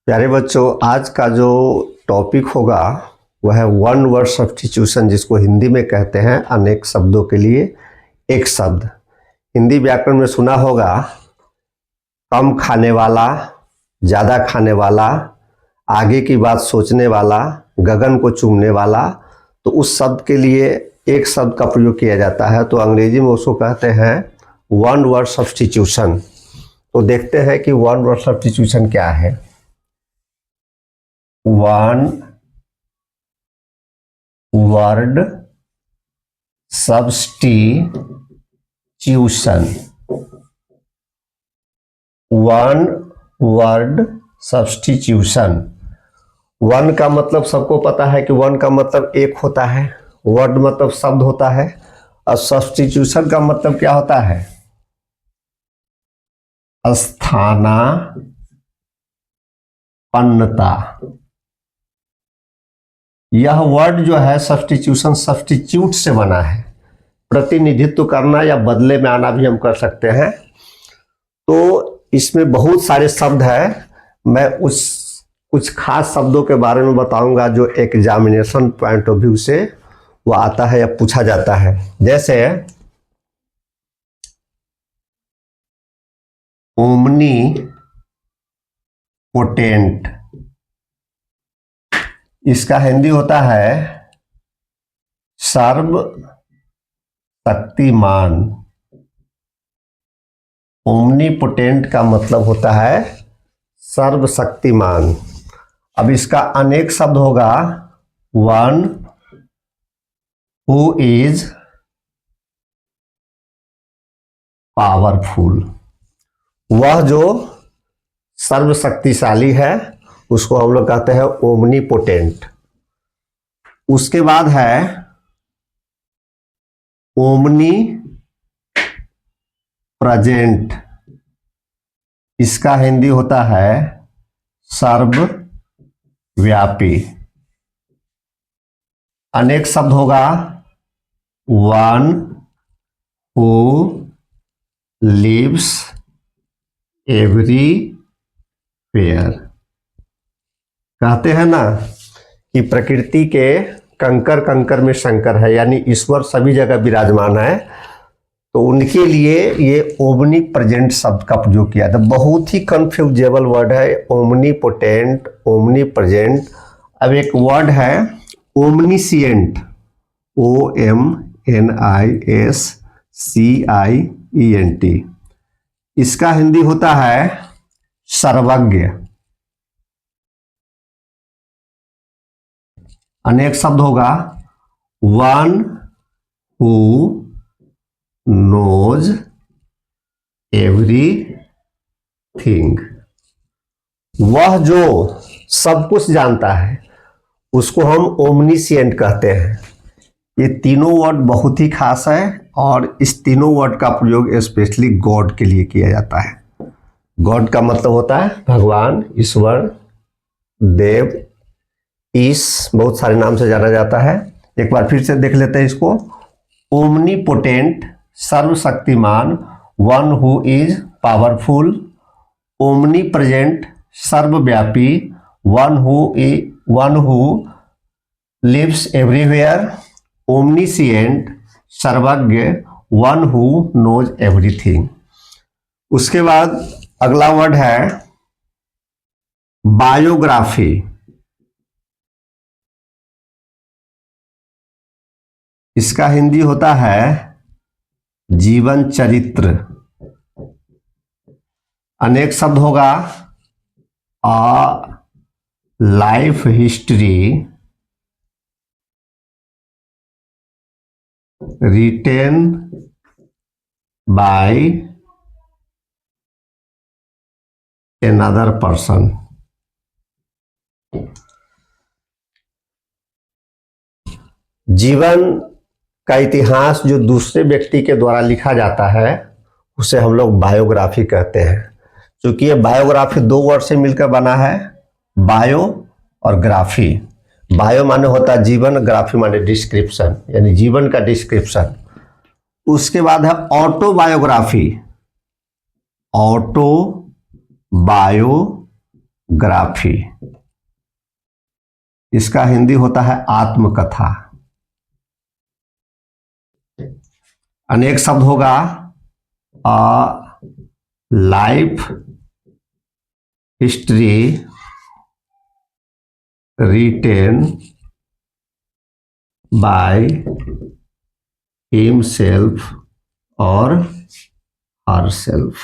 प्यारे बच्चों, आज का जो टॉपिक होगा वह है वन वर्ड सब्स्टिट्यूशन, जिसको हिंदी में कहते हैं अनेक शब्दों के लिए एक शब्द। हिंदी व्याकरण में सुना होगा कम खाने वाला, ज़्यादा खाने वाला, आगे की बात सोचने वाला, गगन को चूमने वाला। तो उस शब्द के लिए एक शब्द का प्रयोग किया जाता है, तो अंग्रेजी में उसको कहते हैं वन वर्ड सब्स्टिट्यूशन। तो देखते हैं कि वन वर्ड सब्स्टिट्यूशन क्या है। One word substitution. One word substitution. One का मतलब सबको पता है कि वन का मतलब एक होता है, वर्ड मतलब शब्द होता है, और सब्स्टिट्यूशन का मतलब क्या होता है? स्थानापन्नता। यह वर्ड जो है सब्स्टिट्यूशन, सब्स्टिट्यूट से बना है। प्रतिनिधित्व करना या बदले में आना भी हम कर सकते हैं। तो इसमें बहुत सारे शब्द हैं। मैं कुछ खास शब्दों के बारे में बताऊंगा जो एग्जामिनेशन पॉइंट ऑफ व्यू से वो आता है या पूछा जाता है। जैसे ओमनीपोटेंट, इसका हिंदी होता है सर्वशक्तिमान। ओमनीपोटेंट का मतलब होता है सर्वशक्तिमान। अब इसका अनेक शब्द होगा वन हु इज पावरफुल। वह जो सर्वशक्तिशाली है उसको हम लोग कहते हैं ओमनीपोटेंट। उसके बाद है ओमनी प्रेजेंट, इसका हिंदी होता है सर्वव्यापी। अनेक शब्द होगा वन हु लिव्स एवरीवेयर। कहते हैं ना कि प्रकृति के कंकर कंकर में शंकर है, यानी ईश्वर सभी जगह विराजमान है। तो उनके लिए ये ओमनी प्रेजेंट शब्द का प्रयोग किया था। बहुत ही कंफ्यूजेबल वर्ड है ओमनीपोटेंट, ओमनी प्रेजेंट। अब एक वर्ड है ओमनीसिएंट, OMNISCIENT, इसका हिंदी होता है सर्वज्ञ। अनेक शब्द होगा वन हु नोज एवरीथिंग। वह जो सब कुछ जानता है उसको हम ओमनीसिएंट कहते हैं। ये तीनों वर्ड बहुत ही खास है और इस तीनों वर्ड का प्रयोग स्पेशली गॉड के लिए किया जाता है। गॉड का मतलब होता है भगवान, ईश्वर, देव, ईश, बहुत सारे नाम से जाना जाता है। एक बार फिर से देख लेते हैं इसको। ओमनीपोटेंट सर्वशक्तिमान, one who is powerful. Omni present सर्वव्यापी, one who lives everywhere. Omniscient सर्वज्ञ, वन हु नोज एवरीथिंग। उसके बाद अगला वर्ड है बायोग्राफी। इसका हिंदी होता है जीवन चरित्र। अनेक शब्द होगा a life history written by another person। जीवन का इतिहास जो दूसरे व्यक्ति के द्वारा लिखा जाता है उसे हम लोग बायोग्राफी कहते हैं। क्योंकि ये बायोग्राफी दो वर्ड से मिलकर बना है, बायो और ग्राफी। बायो माने होता है जीवन, ग्राफी माने डिस्क्रिप्शन, यानी जीवन का डिस्क्रिप्शन। उसके बाद है ऑटोबायोग्राफी। Auto biography biography. इसका हिंदी होता है आत्मकथा। अनेक शब्द होगा, a life history written by himself और हरसेल्फ।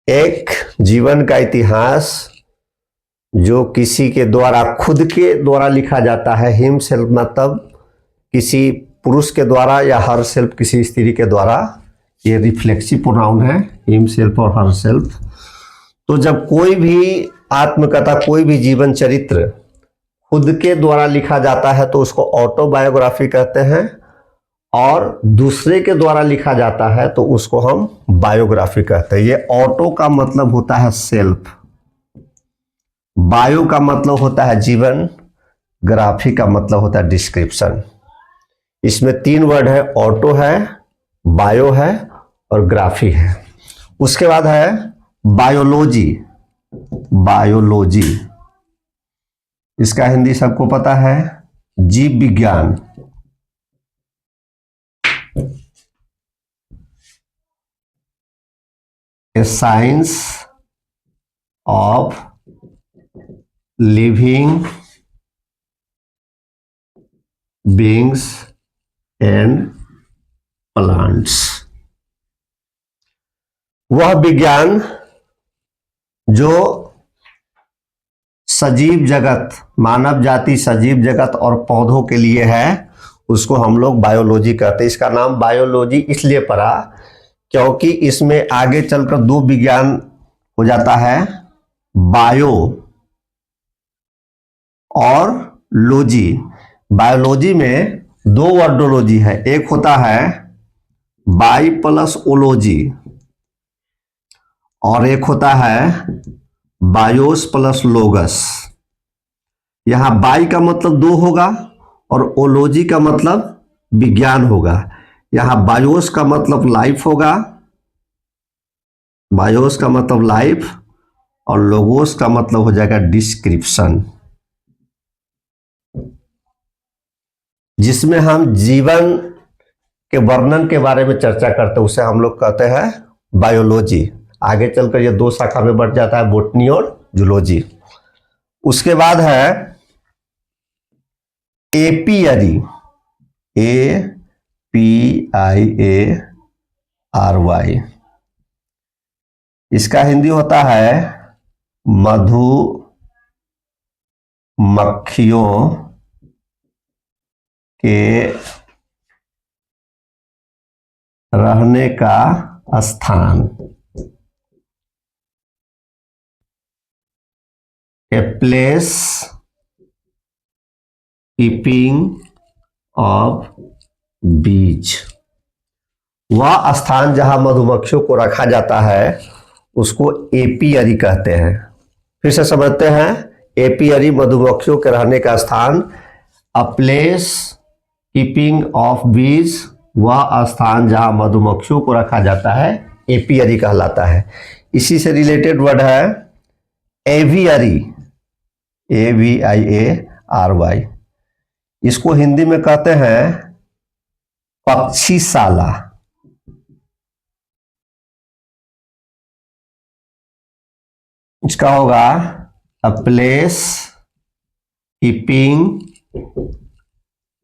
एक जीवन का इतिहास जो किसी के द्वारा, खुद के द्वारा लिखा जाता है। हिमसेल्फ मतलब किसी पुरुष के द्वारा या हरसेल्फ किसी स्त्री के द्वारा। ये रिफ्लेक्सिव प्रोनाउन है, हिमसेल्फ और हरसेल्फ। तो जब कोई भी आत्मकथा, कोई भी जीवन चरित्र खुद के द्वारा लिखा जाता है तो उसको ऑटोबायोग्राफी कहते हैं, और दूसरे के द्वारा लिखा जाता है तो उसको हम बायोग्राफी कहते हैं। ये ऑटो का मतलब होता है सेल्फ, बायो का मतलब होता है जीवन, ग्राफी का मतलब होता है डिस्क्रिप्शन। इसमें 3 वर्ड है, ऑटो है, बायो है और ग्राफी है। उसके बाद है बायोलॉजी। बायोलॉजी इसका हिंदी सबको पता है, जीव विज्ञान। ए science of living beings and plants. वह विज्ञान जो सजीव जगत, मानव जाति, सजीव जगत और पौधों के लिए है, उसको हम लोग बायोलॉजी कहते हैं। इसका नाम बायोलॉजी इसलिए पड़ा क्योंकि इसमें आगे चलकर 2 विज्ञान हो जाता है, बायो और लॉजी। बायोलॉजी में 2 वर्डोलॉजी है, एक होता है बाई प्लस ओलॉजी और एक होता है बायोस प्लस लोगस। यहां बाई का मतलब 2 होगा और ओलॉजी का मतलब विज्ञान होगा। यहां बायोस का मतलब लाइफ होगा, बायोस का मतलब लाइफ, और लोगोस का मतलब हो जाएगा डिस्क्रिप्शन, जिसमें हम जीवन के वर्णन के बारे में चर्चा करते हैं, उसे हम लोग कहते हैं बायोलॉजी। आगे चलकर ये 2 शाखा में बढ़ जाता है, बोटनी और जूलॉजी। उसके बाद है एपियरी, APIARY। इसका हिंदी होता है मधुमक्खियों के रहने का स्थान। ए प्लेस कीपिंग ऑफ बीज। वह स्थान जहां मधुमक्खियों को रखा जाता है उसको एपियरी कहते हैं। फिर से समझते हैं, एपियरी मधुमक्खियों के रहने का स्थान। अ प्लेस कीपिंग ऑफ बीज, वह स्थान जहां मधुमक्खियों को रखा जाता है, एपियरी कहलाता है। इसी से रिलेटेड वर्ड है एवियरी, AVIARY। इसको हिंदी में कहते हैं पक्षीशाला। इसका होगा a place keeping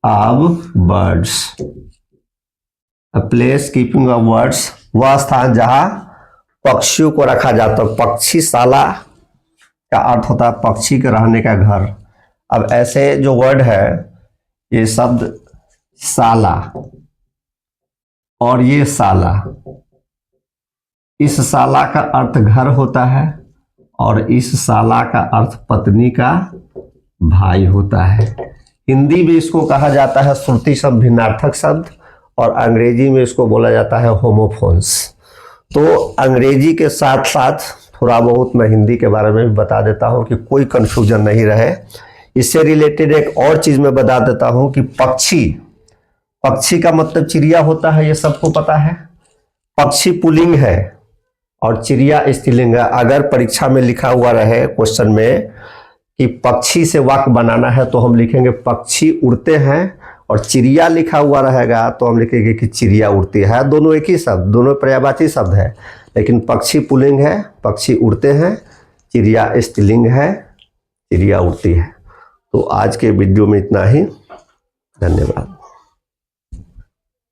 of birds. A place keeping of birds, वह स्थान जहां पक्षियों को रखा जाता है। पक्षीशाला का अर्थ होता है पक्षी के रहने का घर। अब ऐसे जो वर्ड है, ये शब्द शाला और ये शाला, इस शाला का अर्थ घर होता है और इस शाला का अर्थ पत्नी का भाई होता है। हिंदी में इसको कहा जाता है श्रुति शब्द, भिन्नार्थक शब्द, और अंग्रेजी में इसको बोला जाता है होमोफोन्स। तो अंग्रेजी के साथ साथ थोड़ा बहुत मैं हिंदी के बारे में भी बता देता हूं कि कोई कंफ्यूजन नहीं रहे। इससे रिलेटेड एक और चीज मैं बता देता हूं कि पक्षी, पक्षी का मतलब चिड़िया होता है, ये सबको पता है। पक्षी पुल्लिंग है और चिड़िया स्त्रीलिंग है। अगर परीक्षा में लिखा हुआ रहे क्वेश्चन में कि पक्षी से वाक्य बनाना है तो हम लिखेंगे पक्षी उड़ते हैं, और चिड़िया लिखा हुआ रहेगा तो हम लिखेंगे कि चिड़िया उड़ती है। दोनों एक ही शब्द, दोनों पर्यायवाची शब्द है, लेकिन पक्षी पुल्लिंग है, पक्षी उड़ते हैं, चिड़िया स्त्रीलिंग है, चिड़िया उड़ती है। तो आज के वीडियो में इतना ही, धन्यवाद।